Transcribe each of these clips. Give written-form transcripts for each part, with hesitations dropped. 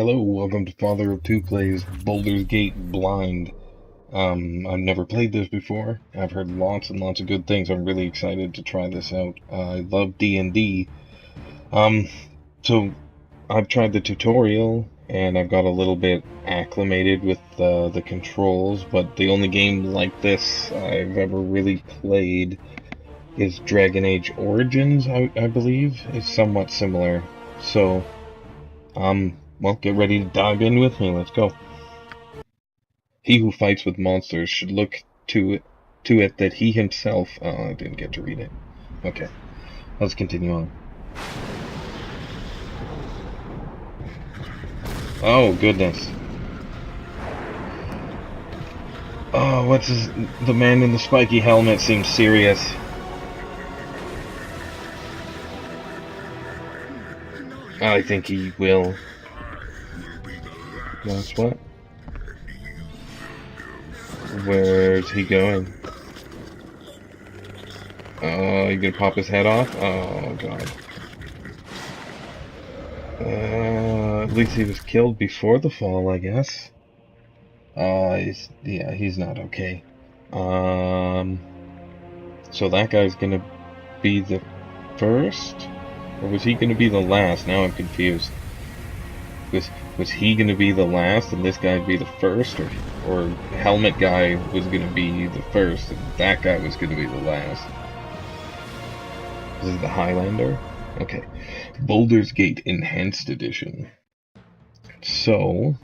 Hello, welcome to Father of Two Plays Baldur's Gate Blind. I've never played this before. I've heard lots and lots of good things. I'm really excited to try this out. I love D&D. So I've tried the tutorial, and I've got a little bit acclimated with the controls, but the only game like this I've ever really played is Dragon Age Origins, I believe, is somewhat similar. So, well, get ready to dive in with me. Let's go. He who fights with monsters should look to it that he himself... Oh, I didn't get to read it. Okay, let's continue on. Oh, goodness. Oh, what's his... The man in the spiky helmet seems serious. I think he will. That's what? Where's he going? Oh, you gonna pop his head off? Oh, God. At least he was killed before the fall, I guess. He's not okay. So that guy's gonna be the first? Or was he gonna be the last? Now I'm confused. Was he gonna be the last and this guy'd be the first? Or Helmet guy was gonna be the first and that guy was gonna be the last? This is the Highlander? Okay. Baldur's Gate Enhanced Edition. So,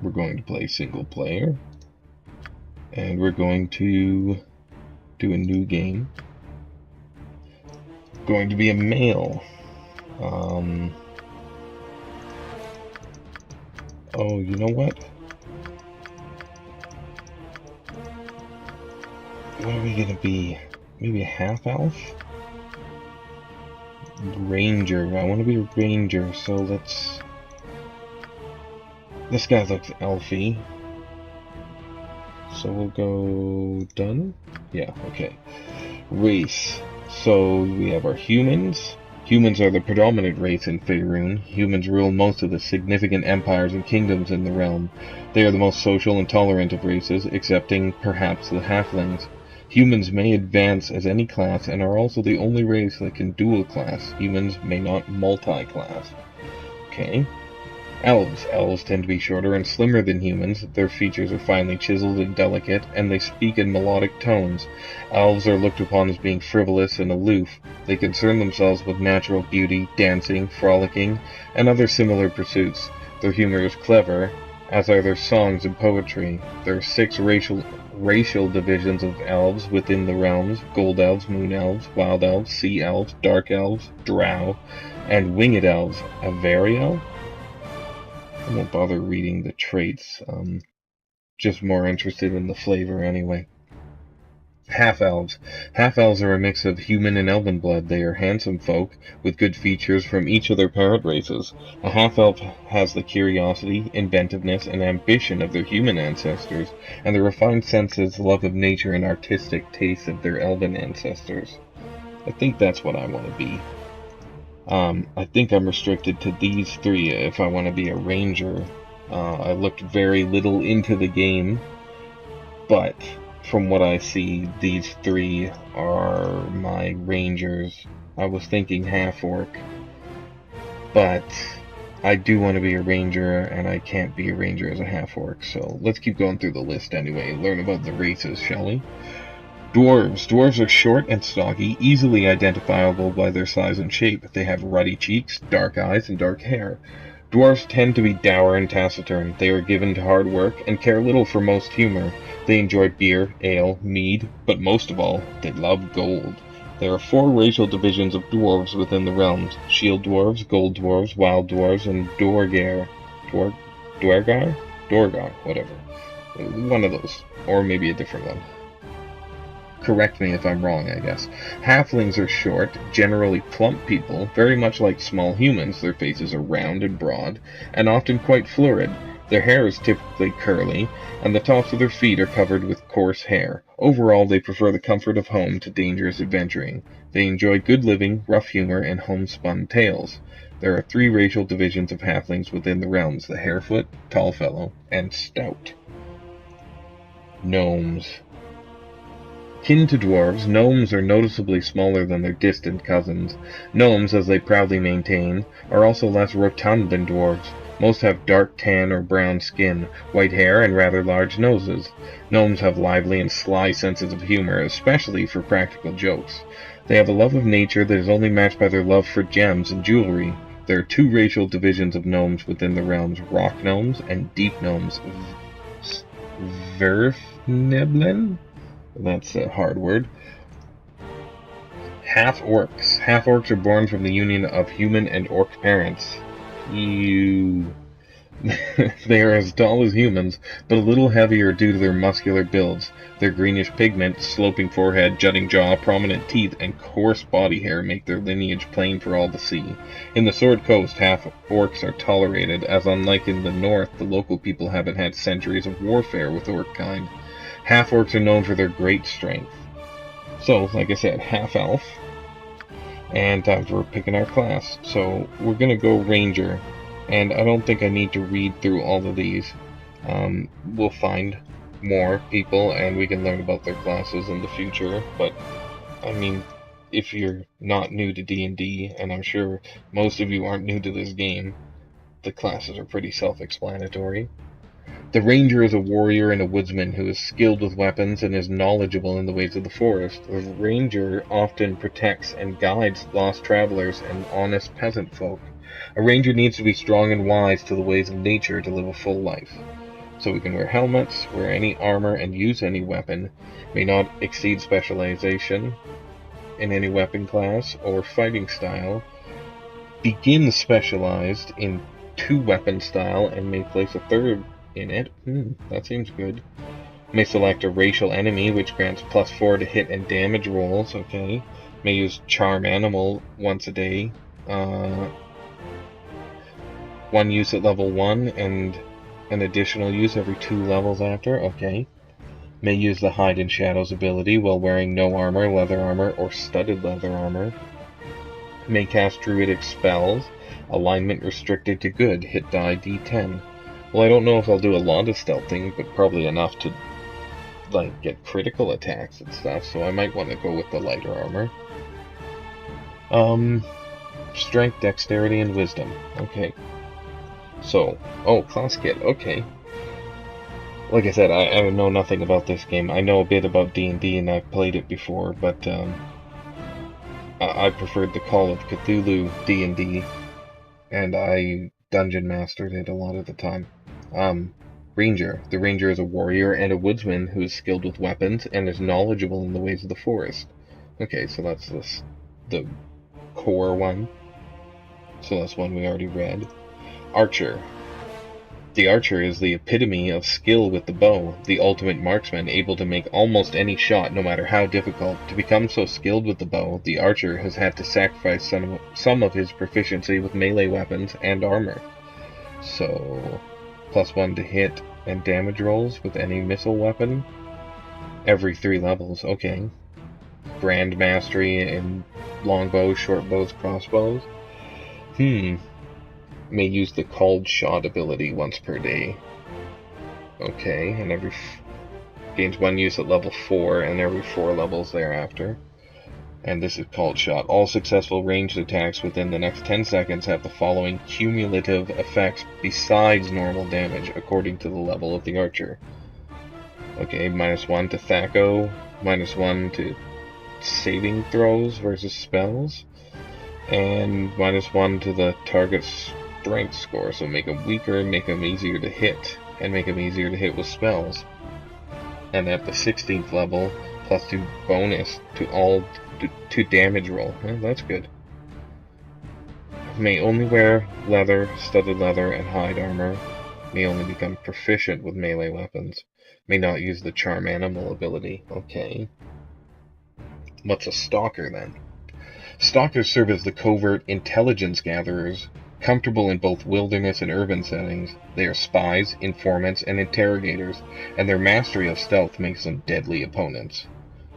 we're going to play single player. And we're going to do a new game. Going to be a male. Oh, you know what? What are we gonna be? Maybe a half-elf? Ranger. I want to be a ranger, so let's... This guy looks elfy. So we'll go... Done? Yeah, okay. Race. So we have our humans. Humans are the predominant race in Faerun. Humans rule most of the significant empires and kingdoms in the realm. They are the most social and tolerant of races, excepting perhaps the Halflings. Humans may advance as any class and are also the only race that can dual class. Humans may not multi-class. Okay. Elves. Elves tend to be shorter and slimmer than humans. Their features are finely chiseled and delicate, and they speak in melodic tones. Elves are looked upon as being frivolous and aloof. They concern themselves with natural beauty, dancing, frolicking, and other similar pursuits. Their humor is clever, as are their songs and poetry. There are 6 racial divisions of elves within the realms: gold elves, moon elves, wild elves, sea elves, dark elves, drow, and winged elves. A variel? I won't bother reading the traits, just more interested in the flavor anyway. Half-elves. Half-elves are a mix of human and elven blood. They are handsome folk, with good features from each of their parent races. A half-elf has the curiosity, inventiveness, and ambition of their human ancestors, and the refined senses, love of nature, and artistic tastes of their elven ancestors. I think that's what I want to be. I think I'm restricted to these 3 if I want to be a ranger. I looked very little into the game, but from what I see, these 3 are my rangers. I was thinking half-orc, but I do want to be a ranger, and I can't be a ranger as a half-orc, so let's keep going through the list anyway, learn about the races, shall we? Dwarves. Dwarves are short and stocky, easily identifiable by their size and shape. They have ruddy cheeks, dark eyes, and dark hair. Dwarves tend to be dour and taciturn. They are given to hard work and care little for most humor. They enjoy beer, ale, mead, but most of all, they love gold. There are 4 racial divisions of dwarves within the realms: shield dwarves, gold dwarves, wild dwarves, and Dorgar. Dorgar, whatever. One of those. Or maybe a different one. Correct me if I'm wrong, I guess. Halflings are short, generally plump people, very much like small humans. Their faces are round and broad, and often quite florid. Their hair is typically curly, and the tops of their feet are covered with coarse hair. Overall, they prefer the comfort of home to dangerous adventuring. They enjoy good living, rough humor, and homespun tales. There are 3 racial divisions of halflings within the realms: the Harefoot, Tallfellow, and Stout. Gnomes. Kin to dwarves, gnomes are noticeably smaller than their distant cousins. Gnomes, as they proudly maintain, are also less rotund than dwarves. Most have dark tan or brown skin, white hair, and rather large noses. Gnomes have lively and sly senses of humor, especially for practical jokes. They have a love of nature that is only matched by their love for gems and jewelry. There are 2 racial divisions of gnomes within the realms: rock gnomes and deep gnomes. Verfneblin? That's a hard word. Half-orcs. Half-orcs are born from the union of human and orc parents. They are as tall as humans, but a little heavier due to their muscular builds. Their greenish pigment, sloping forehead, jutting jaw, prominent teeth, and coarse body hair make their lineage plain for all to see. In the Sword Coast, half-orcs are tolerated, as unlike in the north, the local people haven't had centuries of warfare with orc kind. Half-orcs are known for their great strength. So, like I said, half-elf. And time for picking our class. So, we're going to go Ranger. And I don't think I need to read through all of these. We'll find more people and we can learn about their classes in the future. But, I mean, if you're not new to D&D, and I'm sure most of you aren't new to this game, the classes are pretty self-explanatory. The Ranger is a warrior and a woodsman who is skilled with weapons and is knowledgeable in the ways of the forest. The Ranger often protects and guides lost travelers and honest peasant folk. A Ranger needs to be strong and wise to the ways of nature to live a full life. So we can wear helmets, wear any armor, and use any weapon, may not exceed specialization in any weapon class or fighting style, begin specialized in 2 weapon style, and may place a 3rd in it. That seems good. May select a racial enemy, which grants +4 to hit and damage rolls. Okay. May use Charm Animal once a day. 1 use at level 1 and an additional use every 2 levels after. Okay. May use the Hide in Shadows ability while wearing no armor, leather armor, or studded leather armor. May cast druidic spells. Alignment restricted to good. Hit die D10. Well, I don't know if I'll do a lot of stealthing, but probably enough to, like, get critical attacks and stuff, so I might want to go with the lighter armor. Strength, Dexterity, and Wisdom. Okay. So, class kit, okay. Like I said, I know nothing about this game. I know a bit about D&D, and I've played it before, but, I preferred the Call of Cthulhu D&D, and I Dungeon Mastered it a lot of the time. Ranger. The Ranger is a warrior and a woodsman who is skilled with weapons and is knowledgeable in the ways of the forest. Okay, so that's the core one. So that's one we already read. Archer. The archer is the epitome of skill with the bow, the ultimate marksman, able to make almost any shot, no matter how difficult. To become so skilled with the bow, the archer has had to sacrifice some of his proficiency with melee weapons and armor. So, +1 to hit and damage rolls with any missile weapon every 3 levels. Okay. Grand mastery in longbows, short bows, crossbows. May use the Called Shot ability once per day. Okay, and gains 1 use at level 4 and every 4 levels thereafter. And this is Called Shot. All successful ranged attacks within the next 10 seconds have the following cumulative effects besides normal damage, according to the level of the archer. Okay, -1 to Thaco, -1 to saving throws versus spells, and -1 to the target's strength score, so make them weaker, make them easier to hit, and make them easier to hit with spells. And at the 16th level, +2 bonus to all to damage roll. That's good. May only wear leather, studded leather, and hide armor. May only become proficient with melee weapons. May not use the Charm Animal ability. Okay. What's a Stalker then? Stalkers serve as the covert intelligence gatherers, comfortable in both wilderness and urban settings. They are spies, informants, and interrogators, and their mastery of stealth makes them deadly opponents.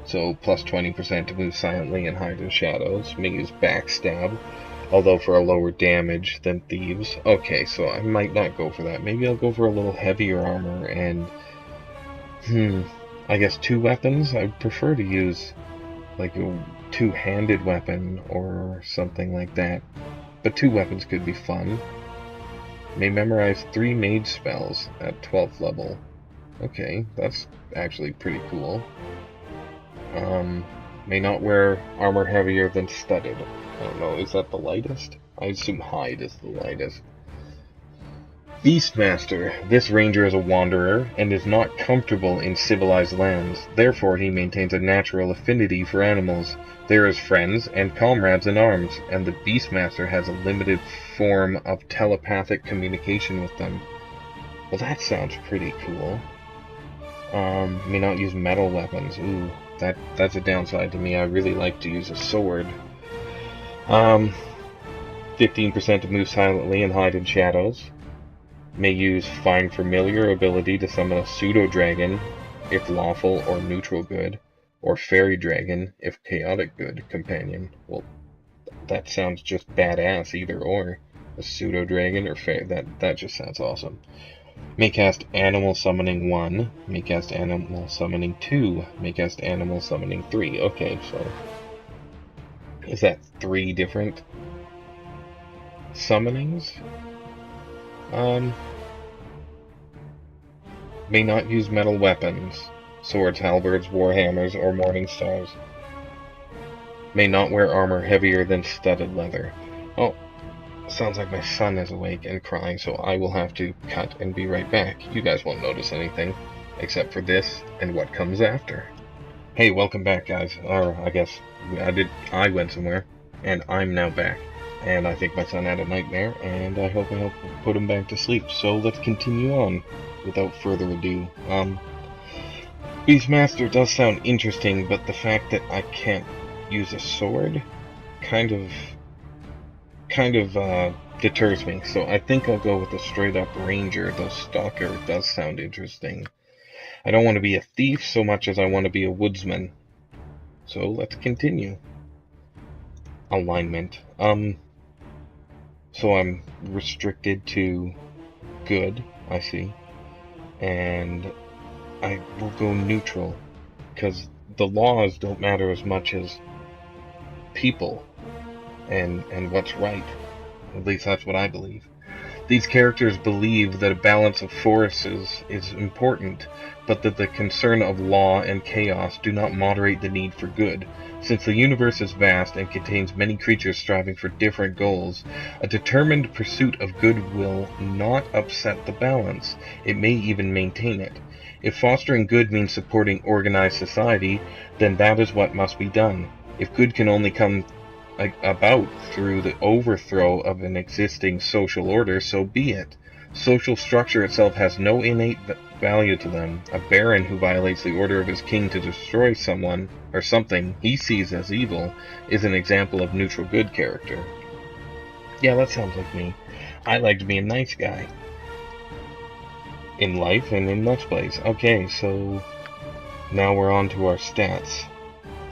So, +20% to move silently and hide in shadows. May use backstab. although for a lower damage than thieves. Okay, so I might not go for that. Maybe I'll go for a little heavier armor and, I guess 2 weapons? I'd prefer to use, like, a two-handed weapon or something like that. But 2 weapons could be fun. May memorize 3 mage spells at 12th level. Okay, that's actually pretty cool. May not wear armor heavier than studded. I don't know, is that the lightest? I assume hide is the lightest. Beastmaster. This ranger is a wanderer and is not comfortable in civilized lands. Therefore, he maintains a natural affinity for animals. They are his friends and comrades in arms, and the Beastmaster has a limited form of telepathic communication with them. Well, that sounds pretty cool. May not use metal weapons. Ooh, that's a downside to me. I really like to use a sword. 15% to move silently and hide in shadows. May use Find Familiar ability to summon a pseudo-dragon, if lawful or neutral good, or fairy dragon, if chaotic good companion. Well, that sounds just badass, either or. A pseudo-dragon or that just sounds awesome. May cast Animal Summoning 1, may cast Animal Summoning 2, may cast Animal Summoning 3. Okay, so is that 3 different summonings? May not use metal weapons, swords, halberds, warhammers, or morning stars. May not wear armor heavier than studded leather. Oh, sounds like my son is awake and crying, so I will have to cut and be right back. You guys won't notice anything, except for this and what comes after. Hey, welcome back, guys. Or, I guess, I went somewhere, and I'm now back. And I think my son had a nightmare, and I hope I help put him back to sleep. So let's continue on, without further ado. Beastmaster does sound interesting, but the fact that I can't use a sword kind of deters me. So I think I'll go with a straight-up ranger, though Stalker does sound interesting. I don't want to be a thief so much as I want to be a woodsman. So let's continue. Alignment. So I'm restricted to good, I see. And I will go neutral, because the laws don't matter as much as people and what's right. At least that's what I believe. These characters believe that a balance of forces is important, but that the concern of law and chaos do not moderate the need for good. Since the universe is vast and contains many creatures striving for different goals, a determined pursuit of good will not upset the balance. It may even maintain it. If fostering good means supporting organized society, then that is what must be done. If good can only come about through the overthrow of an existing social order, so be it. Social structure itself has no innate value to them. A baron who violates the order of his king to destroy someone or something he sees as evil is an example of neutral good character. Yeah, that sounds like me. I like to be a nice guy. In life and in Let's Plays. Okay, so now we're on to our stats.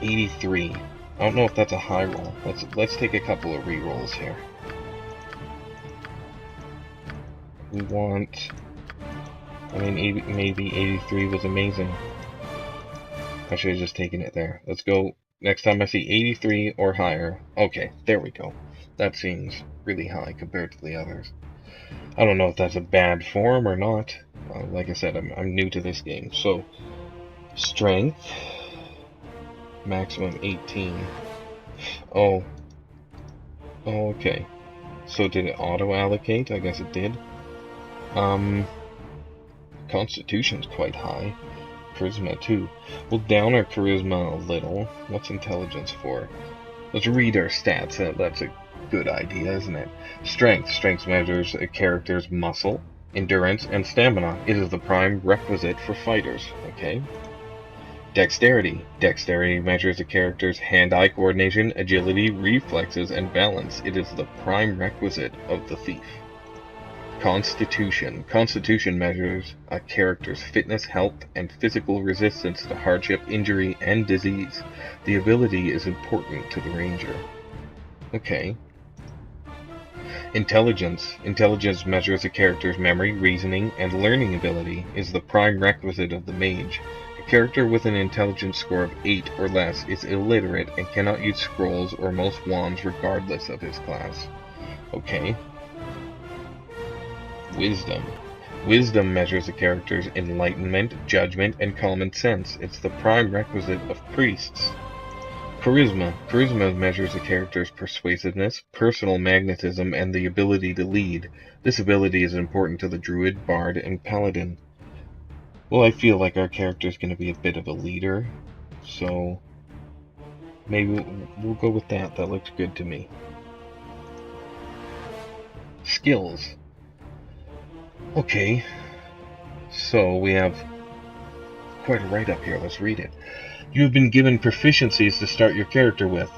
83. I don't know if that's a high roll. Let's take a couple of re-rolls here. We want... maybe 83 was amazing. I should have just taken it there. Let's go. Next time I see 83 or higher. Okay, there we go. That seems really high compared to the others. I don't know if that's a bad form or not. Like I said, I'm new to this game. So, strength... maximum 18. Oh, okay. So did it auto-allocate? I guess it did. Constitution's quite high. Charisma too. We'll down our charisma a little. What's intelligence for? Let's read our stats. That's a good idea, isn't it? Strength. Strength measures a character's muscle, endurance, and stamina. It is the prime requisite for fighters. Okay. Dexterity. Dexterity measures a character's hand-eye coordination, agility, reflexes, and balance. It is the prime requisite of the thief. Constitution. Constitution measures a character's fitness, health, and physical resistance to hardship, injury, and disease. The ability is important to the ranger. Okay. Intelligence. Intelligence measures a character's memory, reasoning, and learning ability, is the prime requisite of the mage. A character with an intelligence score of 8 or less is illiterate and cannot use scrolls or most wands regardless of his class. Okay. Wisdom. Wisdom measures a character's enlightenment, judgment, and common sense. It's the prime requisite of priests. Charisma. Charisma measures a character's persuasiveness, personal magnetism, and the ability to lead. This ability is important to the druid, bard, and paladin. Well, I feel like our character's going to be a bit of a leader, so maybe we'll go with that. That looks good to me. Skills. Okay, so we have quite a write-up here. Let's read it. You have been given proficiencies to start your character with.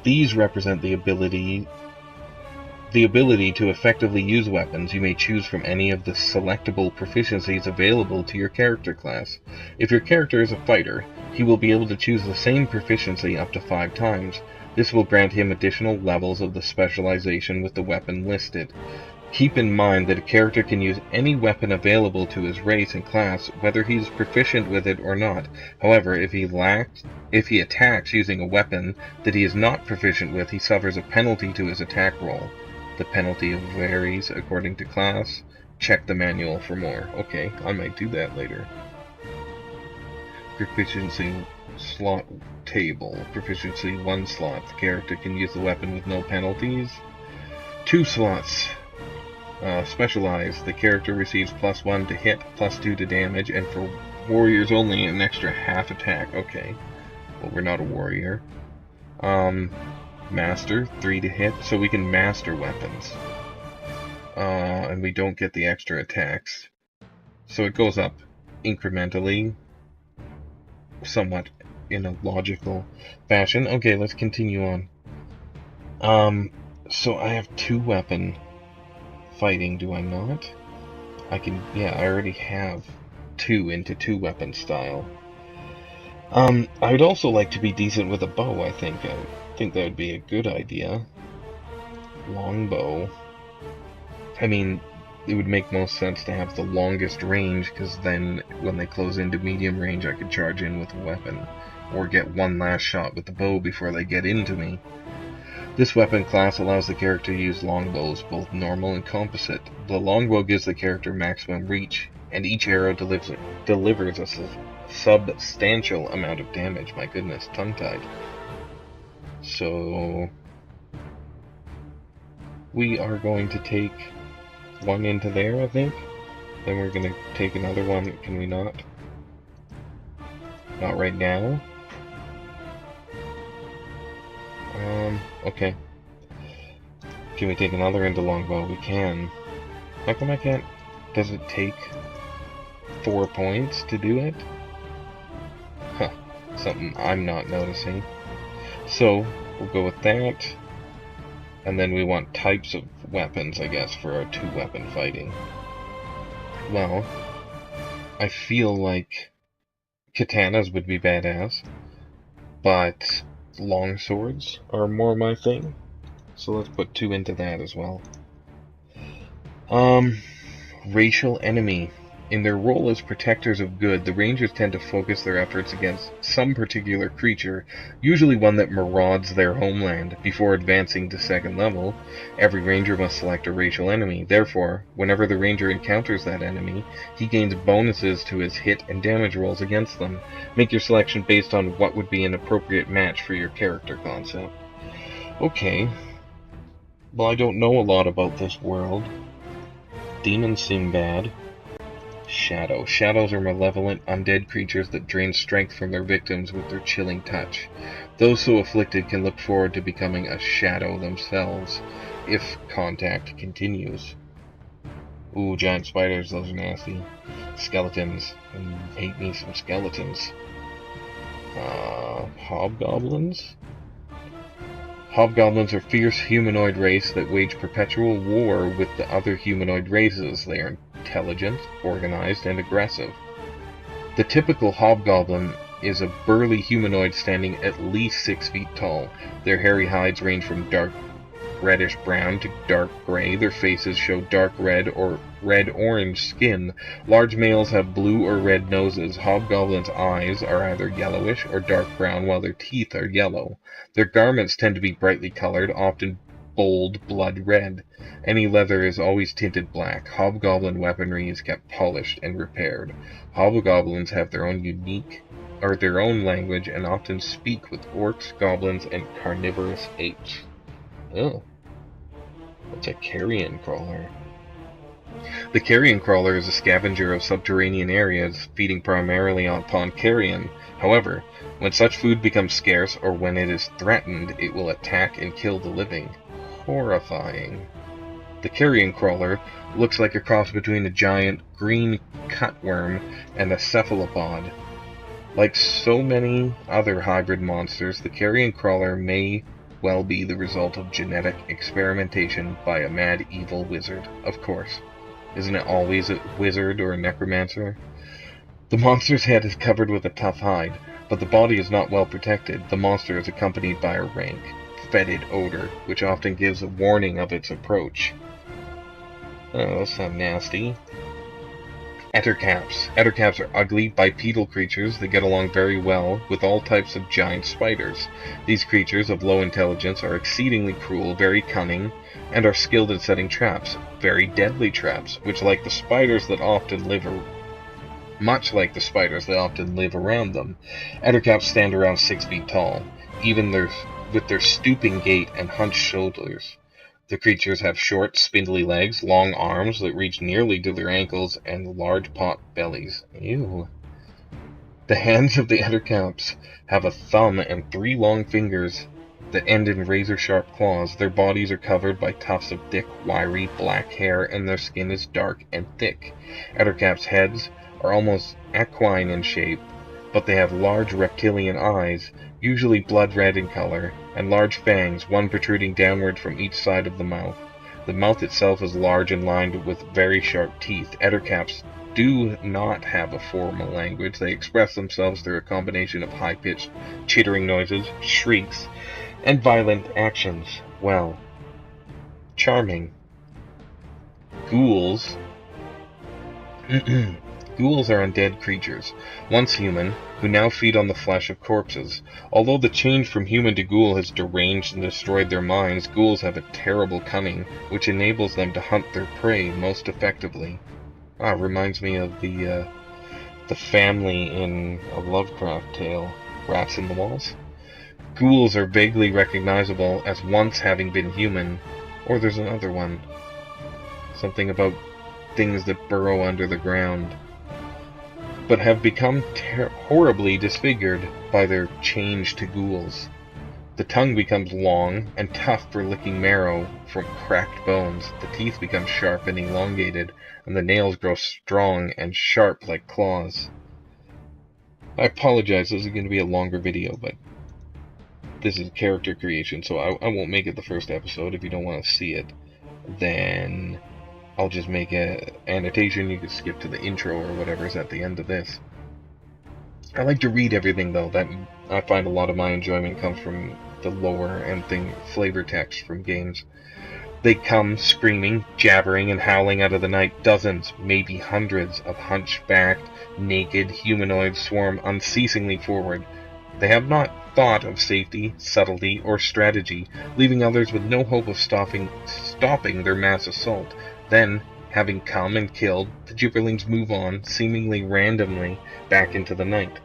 These represent the ability to effectively use weapons. You may choose from any of the selectable proficiencies available to your character class. If your character is a fighter, he will be able to choose the same proficiency up to 5 times. This will grant him additional levels of the specialization with the weapon listed. Keep in mind that a character can use any weapon available to his race and class, whether he is proficient with it or not. However, if he attacks using a weapon that he is not proficient with, he suffers a penalty to his attack roll. The penalty varies according to class. Check the manual for more. Okay, I might do that later. Proficiency slot table. Proficiency 1 slot. The character can use the weapon with no penalties. 2 slots. Specialized. The character receives +1 to hit, +2 to damage, and for warriors only, an extra half attack. Okay. Well, we're not a warrior. Master, 3 to hit, so we can master weapons. And we don't get the extra attacks. So it goes up incrementally, somewhat in a logical fashion. Okay, let's continue on. So I have 2 weapon fighting, do I not? I already have 2 into 2 weapon style. I would also like to be decent with a bow, I think. I think that would be a good idea. Longbow. I mean, it would make most sense to have the longest range, because then when they close into medium range I could charge in with a weapon, or get one last shot with the bow before they get into me. This weapon class allows the character to use longbows, both normal and composite. The longbow gives the character maximum reach, and each arrow delivers a substantial amount of damage. My goodness, tongue-tied. So we are going to take one into there, I think. Then we're going to take another one. Can we not? Not right now. Okay. Can we take another into longbow? We can. How come I can't? Does it take 4 points to do it? Huh. Something I'm not noticing. So, we'll go with that. And then we want types of weapons, I guess, for our 2-weapon fighting. Well, I feel like katanas would be badass, but long swords are more my thing, so let's put 2 into that as well. Racial enemy. In their role as protectors of good, the rangers tend to focus their efforts against some particular creature, usually one that marauds their homeland. Before advancing to 2nd level, every ranger must select a racial enemy. Therefore, whenever the ranger encounters that enemy, he gains bonuses to his hit and damage rolls against them. Make your selection based on what would be an appropriate match for your character concept. Okay. Well, I don't know a lot about this world. Demons seem bad. Shadow. Shadows are malevolent, undead creatures that drain strength from their victims with their chilling touch. Those so afflicted can look forward to becoming a shadow themselves, if contact continues. Ooh, giant spiders, those are nasty. Skeletons. I hate me some skeletons. Hobgoblins? Hobgoblins are fierce humanoid race that wage perpetual war with the other humanoid races. They are intelligent, organized, and aggressive. The typical hobgoblin is a burly humanoid standing at least 6 feet tall. Their hairy hides range from dark reddish-brown to dark gray. Their faces show dark red or red-orange skin. Large males have blue or red noses. Hobgoblins' eyes are either yellowish or dark brown, while their teeth are yellow. Their garments tend to be brightly colored, often bold blood red. Any leather is always tinted black. Hobgoblin weaponry is kept polished and repaired. Hobgoblins have their own language and often speak with orcs, goblins, and carnivorous apes. Oh, that's a carrion crawler. The carrion crawler is a scavenger of subterranean areas, feeding primarily upon carrion. However, when such food becomes scarce or when it is threatened, it will attack and kill the living. Horrifying. The carrion crawler looks like a cross between a giant green cutworm and a cephalopod. Like so many other hybrid monsters, the carrion crawler may well be the result of genetic experimentation by a mad evil wizard, of course. Isn't it always a wizard or a necromancer? The monster's head is covered with a tough hide, but the body is not well protected. The monster is accompanied by a rank, fetid odor, which often gives a warning of its approach. Oh, that's not nasty. Ettercaps. Ettercaps are ugly, bipedal creatures that get along very well with all types of giant spiders. These creatures of low intelligence are exceedingly cruel, very cunning, and are skilled in setting traps, very deadly traps, much like the spiders that often live around them. Ettercaps stand around 6 feet tall, even with their stooping gait and hunched shoulders. The creatures have short, spindly legs, long arms that reach nearly to their ankles, and large pot bellies. Ew. The hands of the Ettercaps have a thumb and 3 long fingers that end in razor-sharp claws. Their bodies are covered by tufts of thick, wiry, black hair, and their skin is dark and thick. Ettercaps' heads are almost equine in shape, but they have large reptilian eyes, usually blood red in color, and large fangs, one protruding downward from each side of the mouth. The mouth itself is large and lined with very sharp teeth. Ettercaps do not have a formal language. They express themselves through a combination of high-pitched, chittering noises, shrieks, and violent actions. Well, charming. Ghouls. Ghouls are undead creatures, once human, who now feed on the flesh of corpses. Although the change from human to ghoul has deranged and destroyed their minds, ghouls have a terrible cunning, which enables them to hunt their prey most effectively. Reminds me of the family in a Lovecraft tale, Rats in the Walls. Ghouls are vaguely recognizable as once having been human, or there's another one. Something about things that burrow under the ground, but have become horribly disfigured by their change to ghouls. The tongue becomes long and tough for licking marrow from cracked bones. The teeth become sharp and elongated, and the nails grow strong and sharp like claws. I apologize, this is going to be a longer video, but this is character creation, so I won't make it the first episode. If you don't want to see it, then I'll just make an annotation. You can skip to the intro or whatever's at the end of this. I like to read everything, though. That I find a lot of my enjoyment comes from the lore and flavor text from games. They come screaming, jabbering, and howling out of the night. Dozens, maybe hundreds, of hunchbacked, naked humanoids swarm unceasingly forward. They have not thought of safety, subtlety, or strategy, leaving others with no hope of stopping their mass assault. Then, having come and killed, the gibberlings move on, seemingly randomly, back into the night.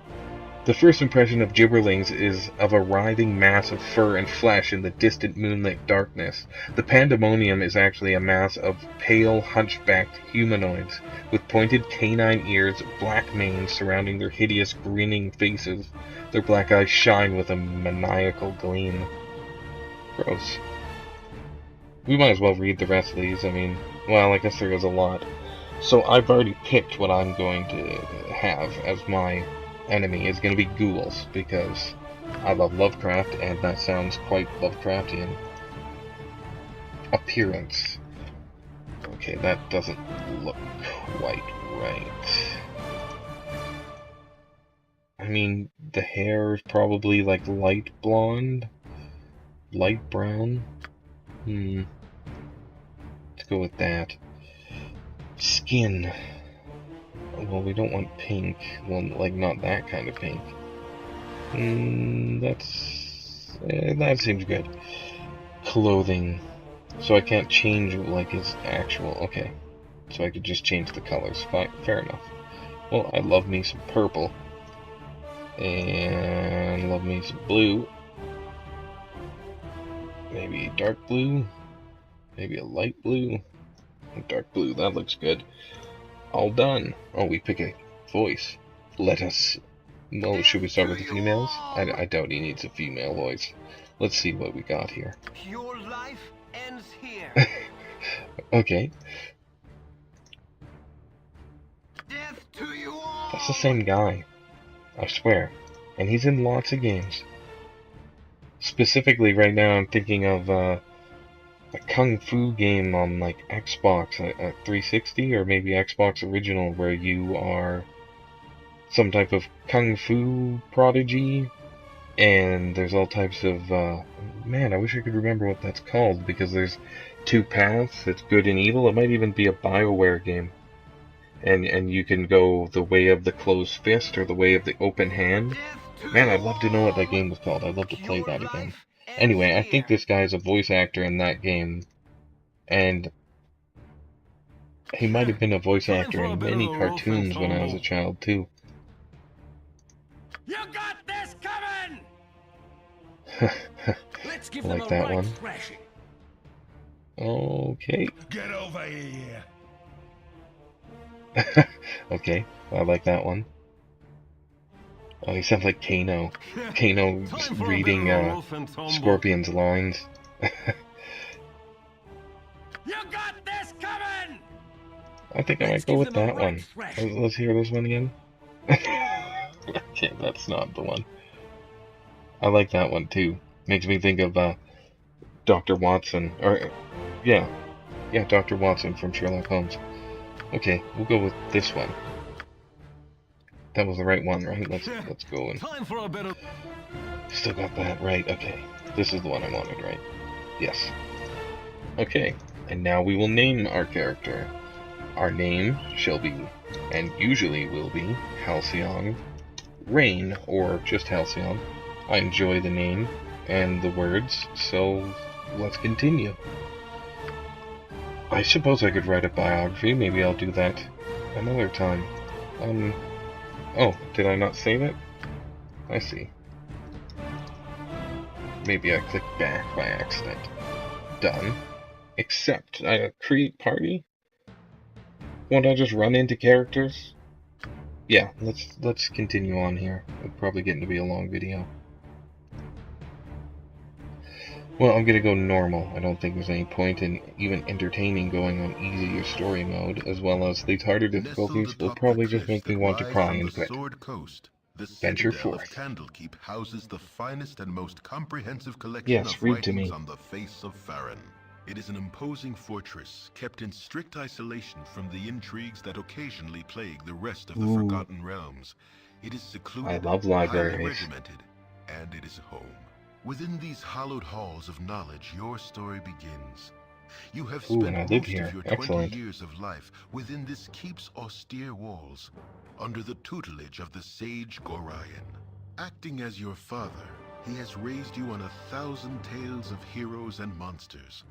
The first impression of gibberlings is of a writhing mass of fur and flesh in the distant moonlit darkness. The pandemonium is actually a mass of pale, hunchbacked humanoids, with pointed canine ears, black manes surrounding their hideous, grinning faces. Their black eyes shine with a maniacal gleam. Gross. We might as well read the rest of these. I mean, well, I guess there is a lot. So I've already picked what I'm going to have as my enemy. Is going to be ghouls, because I love Lovecraft, and that sounds quite Lovecraftian. Appearance. Okay, that doesn't look quite right. I mean, the hair is probably like light blonde, light brown. Let's go with that. Skin. Well, we don't want pink. Well, like, not that kind of pink. That seems good. Clothing. So I can't change, like, his actual... Okay. So I could just change the colors. Fine, fair enough. Well, I love me some purple. And love me some blue. Maybe dark blue. Maybe a light blue. Dark blue, that looks good. All done. Oh, we pick a voice. Let us... Well, should we start with the females? I doubt he needs a female voice. Let's see what we got here. Your life ends here. Okay. Death to you all. That's the same guy. I swear. And he's in lots of games. Specifically, right now, I'm thinking of a Kung Fu game on, like, Xbox, a 360, or maybe Xbox Original, where you are some type of Kung Fu prodigy, and there's all types of, man, I wish I could remember what that's called, because there's two paths, it's good and evil. It might even be a BioWare game. And you can go the way of the closed fist, or the way of the open hand. Man, I'd love to know what that game was called. I'd love to play that again. Anyway, I think this guy's a voice actor in that game, and he might have been a voice actor in many cartoons when I was a child, too. You got this coming! Let's give I them like a that right one. thrashing. Okay. Get over here. Okay, I like that one. Oh, he sounds like Kano. Kano reading Scorpion's lines. You got this coming! I think I might go with that one. Let's hear this one again. Okay, that's not the one. I like that one too. Makes me think of Dr. Watson. Or, yeah, Dr. Watson from Sherlock Holmes. Okay, we'll go with this one. That was the right one, right? Let's go and... Time for a bit of... Still got that right. Okay, this is the one I wanted, right? Yes. Okay, and now we will name our character. Our name shall be, and usually will be, Halcyon Rain, or just Halcyon. I enjoy the name and the words, so let's continue. I suppose I could write a biography. Maybe I'll do that another time. Oh, did I not save it? I see. Maybe I clicked back by accident. Done. Except, create party? Won't I just run into characters? Yeah, let's continue on here. It's probably getting to be a long video. Well, I'm gonna go normal. I don't think there's any point in even entertaining going on easy or story mode, as well as these harder difficulties will probably just make me want to cry and quit. Venture forth. Candlekeep houses the finest and most comprehensive collection Yes, of read to writings me. on the face of Farron. It is an imposing fortress kept in strict isolation from the intrigues that occasionally plague the rest of the Forgotten Realms. It is secluded, I love highly libraries. regimented, and it is home. Within these hallowed halls of knowledge, your story begins. You have and spent I live most here. of your Excellent. 20 years of life within this keep's austere walls, under the tutelage of the sage Gorion. Acting as your father, he has raised you on 1,000 tales of heroes and monsters,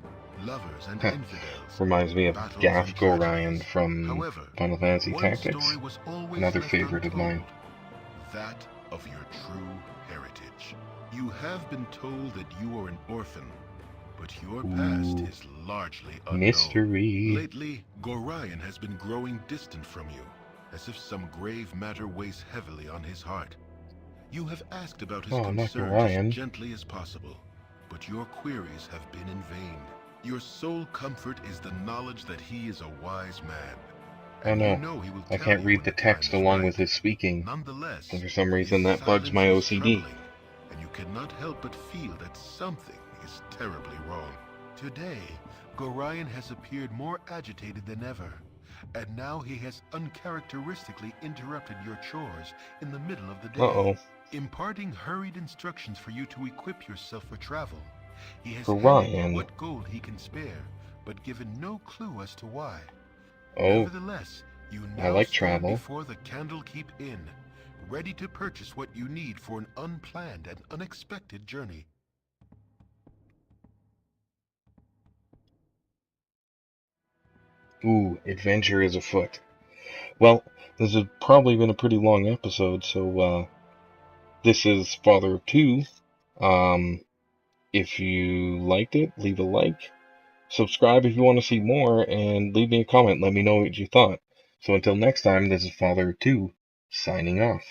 lovers and infidels. Reminds me of battles Gaff and Gorion tragedies. from However, Final Fantasy one Tactics. story was always Another left favorite of mine. untold, that of your true heritage. You have been told that you are an orphan, but your past is largely unknown. Mystery. Lately, Gorion has been growing distant from you, as if some grave matter weighs heavily on his heart. You have asked about his Oh, not concerns Gorion. as gently as possible, but your queries have been in vain. Your sole comfort is the knowledge that he is a wise man. Oh And no, you know he will I tell can't you read when the time text is along right. with his speaking. Nonetheless, And for some reason his that bugs my silence is OCD. troubling, and you cannot help but feel that something is terribly wrong. Today, Gorion has appeared more agitated than ever, and now he has uncharacteristically interrupted your chores in the middle of the day, Uh-oh. imparting hurried instructions for you to equip yourself for travel. He has For handed Ryan. you what gold he can spare, but given no clue as to why. Oh, Nevertheless, you I now like stand travel. before the Candlekeep Inn, ready to purchase what you need for an unplanned and unexpected journey. Ooh, adventure is afoot. Well, this has probably been a pretty long episode, so this is Father of Two. If you liked it, leave a like. Subscribe if you want to see more, and leave me a comment. Let me know what you thought. So until next time, this is Father of Two, signing off.